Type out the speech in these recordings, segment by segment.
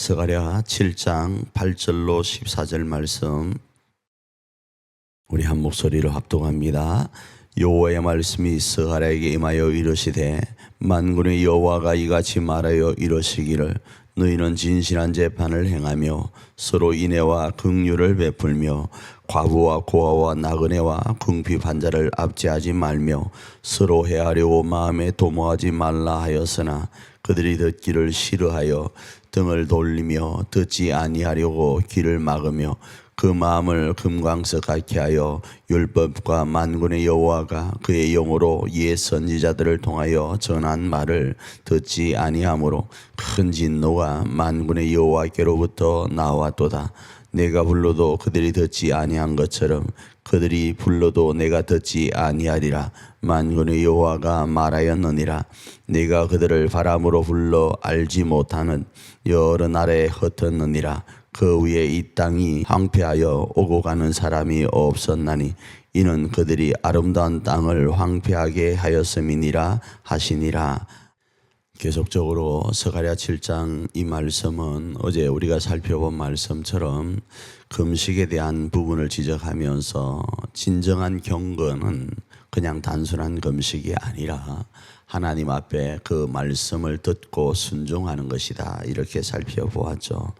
스가랴 7장 8절로 14절 말씀 우리 한 목소리로 합독합니다. 여호와의 말씀이 스가랴에게 임하여 이르시되 만군의 여호와가 이같이 말하여 이르시기를 너희는 진실한 재판을 행하며 서로 인애와 긍휼을 베풀며 과부와 고아와 나그네와 궁핍한 자를 압제하지 말며 서로 해하려고 마음에 도모하지 말라 하였으나 그들이 듣기를 싫어하여 등을 돌리며 듣지 아니하려고 귀를 막으며 그 마음을 금광석 같게 하여 율법과 만군의 여호와가 그의 영으로 옛 선지자들을 통하여 전한 말을 듣지 아니하므로 큰 진노가 만군의 여호와께로부터 나왔도다. 내가 불러도 그들이 듣지 아니한 것처럼 그들이 불러도 내가 듣지 아니하리라. 만군의 여호와가 말하였느니라. 내가 그들을 바람으로 불러 알지 못하는 여러 나라에 흩었느니라. 그 위에 이 땅이 황폐하여 오고 가는 사람이 없었나니 이는 그들이 아름다운 땅을 황폐하게 하였음이니라 하시니라. 계속적으로 스가랴 7장 이 말씀은 어제 우리가 살펴본 말씀처럼 금식에 대한 부분을 지적하면서 진정한 경건은 그냥 단순한 금식이 아니라 하나님 앞에 그 말씀을 듣고 순종하는 것이다, 이렇게 살펴보았죠.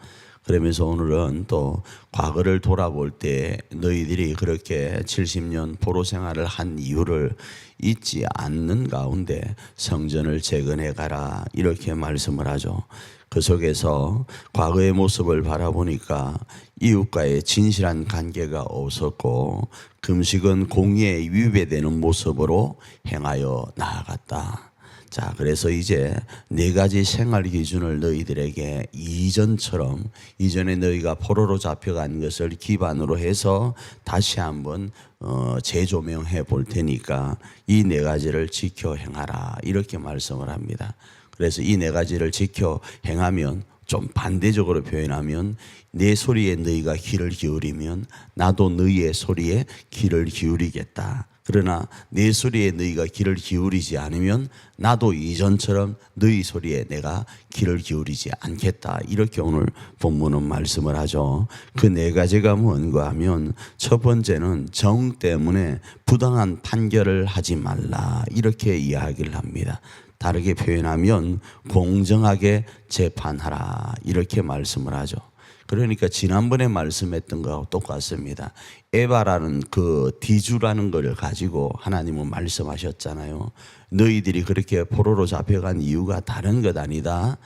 그러면서 오늘은 또 과거를 돌아볼 때 너희들이 그렇게 70년 포로 생활을 한 이유를 잊지 않는 가운데 성전을 재건해 가라, 이렇게 말씀을 하죠. 그 속에서 과거의 모습을 바라보니까 이웃과의 진실한 관계가 없었고 금식은 공의에 위배되는 모습으로 행하여 나아갔다. 자, 그래서 이제 네 가지 생활 기준을 너희들에게 이전에 너희가 포로로 잡혀간 것을 기반으로 해서 다시 한번 재조명해 볼 테니까 이 네 가지를 지켜 행하라, 이렇게 말씀을 합니다. 그래서 이 네 가지를 지켜 행하면, 좀 반대적으로 표현하면, 내 소리에 너희가 귀를 기울이면 나도 너희의 소리에 귀를 기울이겠다. 그러나 내 소리에 너희가 귀를 기울이지 않으면 나도 이전처럼 너희 소리에 내가 귀를 기울이지 않겠다, 이렇게 오늘 본문은 말씀을 하죠. 그 네 가지가 뭔가 하면, 첫 번째는 정 때문에 부당한 판결을 하지 말라, 이렇게 이야기를 합니다. 다르게 표현하면 공정하게 재판하라, 이렇게 말씀을 하죠. 그러니까 지난번에 말씀했던 거하고 똑같습니다. 에바라는 그 디주라는 걸 가지고 하나님은 말씀하셨잖아요. 너희들이 그렇게 포로로 잡혀간 이유가 다른 것 아니다.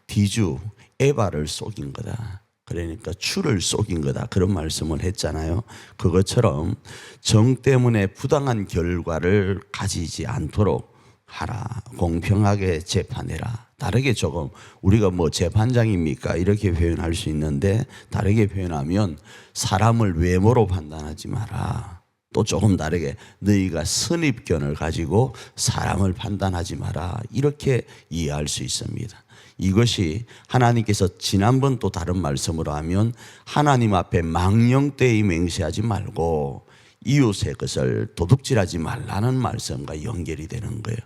디주, 에바를 속인 거다. 그러니까 추를 속인 거다, 그런 말씀을 했잖아요. 그것처럼 정 때문에 부당한 결과를 가지지 않도록 하라. 공평하게 재판해라. 다르게 조금, 우리가 뭐 재판장입니까? 이렇게 표현할 수 있는데, 다르게 표현하면 사람을 외모로 판단하지 마라. 또 조금 다르게 너희가 선입견을 가지고 사람을 판단하지 마라, 이렇게 이해할 수 있습니다. 이것이 하나님께서 지난번 또 다른 말씀으로 하면 하나님 앞에 망령되이 맹세하지 말고 이웃의 것을 도둑질하지 말라는 말씀과 연결이 되는 거예요.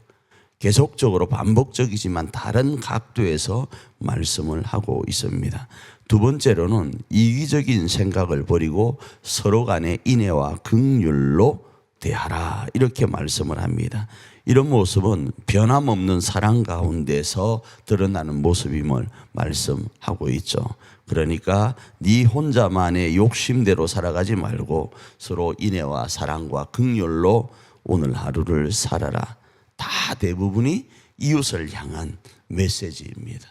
계속적으로 반복적이지만 다른 각도에서 말씀을 하고 있습니다. 두 번째로는 이기적인 생각을 버리고 서로 간의 인애와 긍휼로 대하라, 이렇게 말씀을 합니다. 이런 모습은 변함없는 사랑 가운데서 드러나는 모습임을 말씀하고 있죠. 그러니까 네 혼자만의 욕심대로 살아가지 말고 서로 인애와 사랑과 긍휼로 오늘 하루를 살아라. 다 대부분이 이웃을 향한 메시지입니다.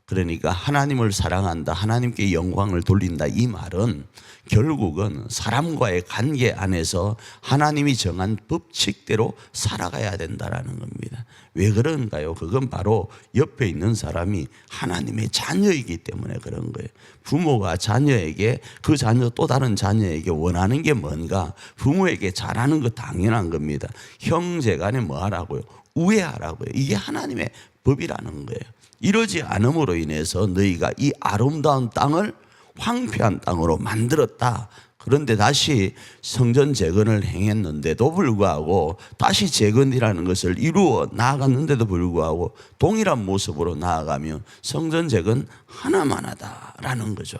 그러니까 하나님을 사랑한다, 하나님께 영광을 돌린다, 이 말은 결국은 사람과의 관계 안에서 하나님이 정한 법칙대로 살아가야 된다라는 겁니다. 왜 그런가요? 그건 바로 옆에 있는 사람이 하나님의 자녀이기 때문에 그런 거예요. 부모가 자녀에게, 그 자녀 또 다른 자녀에게 원하는 게 뭔가? 부모에게 잘하는 거 당연한 겁니다. 형제간에 뭐 하라고요? 우애하라고요. 이게 하나님의 법이라는 거예요. 이러지 않음으로 인해서 너희가 이 아름다운 땅을 황폐한 땅으로 만들었다. 그런데 다시 성전 재건을 행했는데도 불구하고 다시 재건이라는 것을 이루어 나아갔는데도 불구하고 동일한 모습으로 나아가면 성전 재건 하나만 하다라는 거죠.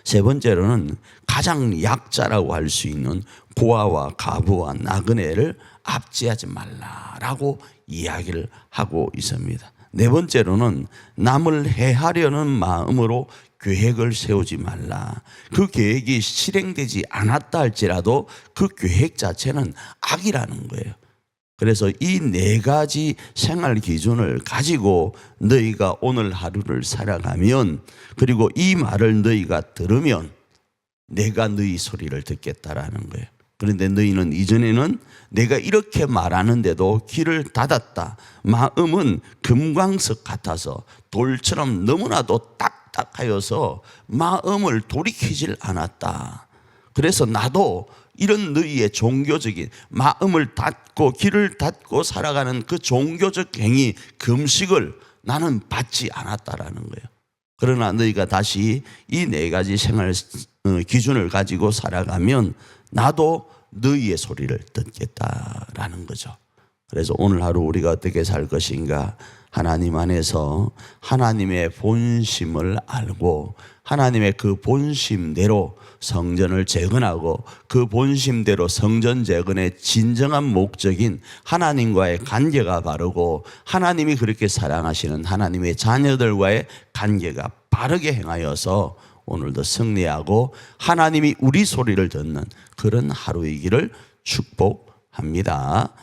세 번째로는 가장 약자라고 할 수 있는 고아와 가부와 나그네를 압제하지 말라라고 이야기를 하고 있습니다. 네 번째로는 남을 해하려는 마음으로 계획을 세우지 말라. 그 계획이 실행되지 않았다 할지라도 그 계획 자체는 악이라는 거예요. 그래서 이 네 가지 생활 기준을 가지고 너희가 오늘 하루를 살아가면, 그리고 이 말을 너희가 들으면 내가 너희 소리를 듣겠다라는 거예요. 그런데 너희는 이전에는 내가 이렇게 말하는데도 귀를 닫았다. 마음은 금광석 같아서 돌처럼 너무나도 딱딱하여서 마음을 돌이키질 않았다. 그래서 나도 이런 너희의 종교적인 마음을 닫고 귀를 닫고 살아가는 그 종교적 행위, 금식을 나는 받지 않았다라는 거예요. 그러나 너희가 다시 이 네 가지 생활 기준을 가지고 살아가면 나도 너희의 소리를 듣겠다라는 거죠. 그래서 오늘 하루 우리가 어떻게 살 것인가, 하나님 안에서 하나님의 본심을 알고 하나님의 그 본심대로 성전을 재건하고 그 본심대로 성전 재건의 진정한 목적인 하나님과의 관계가 바르고 하나님이 그렇게 사랑하시는 하나님의 자녀들과의 관계가 바르게 행하여서 오늘도 승리하고 하나님이 우리 소리를 듣는 그런 하루이기를 축복합니다.